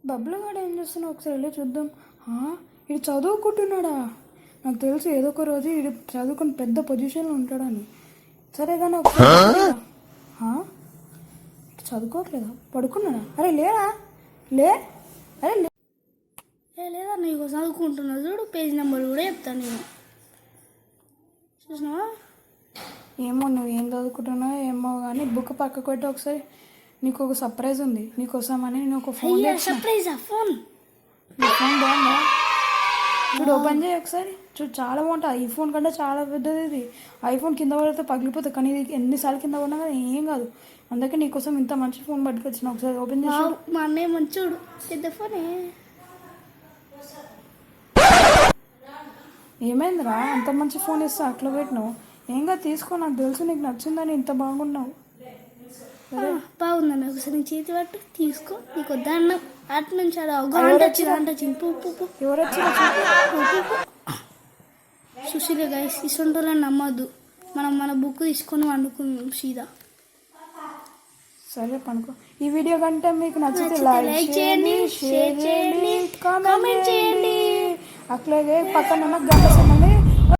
బబ్బులు వాడు ఏం చేస్తున్నావు ఒకసారి వెళ్ళి చూద్దాం. ఇది చదువుకుంటున్నాడా? నాకు తెలుసు ఏదో ఒక రోజు ఇది చదువుకుని పెద్ద పొజిషన్లో ఉంటాడని. సరే కానీ ఒకసారి చదువుకోవట్లేదా? పడుకున్నాడా? అరే లేరా? అరే లేదా నీకు చదువుకుంటున్నా చూడు, పేజ్ నెంబర్ కూడా చెప్తాను నేను. చూసినావా? ఏమో నువ్వు ఏం చదువుకుంటున్నావు ఏమో కానీ బుక్ పక్కకు పెట్టి ఒకసారి నీకు ఒక సర్ప్రైజ్ ఉంది నీకోసమని. నేను ఒక ఫోన్ సర్ప్రైజ్. ఫోన్ బాగుందా? ఇప్పుడు ఓపెన్ చేయి ఒకసారి చూడు, చాలా బాగుంటుంది. ఈ ఫోన్ కంటే చాలా పెద్దది ఇది. ఐఫోన్ కింద పడితే పగిలిపోతుంది, కానీ ఇది ఎన్నిసార్లు కింద పడినా కానీ ఏం కాదు. అందుకే నీకోసం ఇంత మంచి ఫోన్ పట్టుకొచ్చిన. ఒకసారి ఓపెన్ చేసి మా అన్నయ్య మంచోడు, పెద్ద ఫోనే. ఏమైందిరా అంత మంచి ఫోన్ ఇస్తా అట్లా పెట్టినావు? ఏం కాదు తీసుకో, నాకు తెలుసు నీకు నచ్చిందని ఇంత బాగున్నావు. బాగుందన్న ఒకసారి చేతి పట్టు తీసుకో. నీకు వద్దన్న అటు నుంచి ఎవరు వచ్చారు? సుశీల గైస్ ఇసుంటోళ్ళని నమ్మద్దు. మన బుక్ తీసుకొని వండుకున్నాం సీదా. సరే పనుకో. ఈ వీడియో కంటే మీకు నచ్చితే లైక్ చేయండి, షేర్ చేయండి, కామెంట్ చేయండి. అట్లాగే పక్కన ఉన్న గంట సమయంలో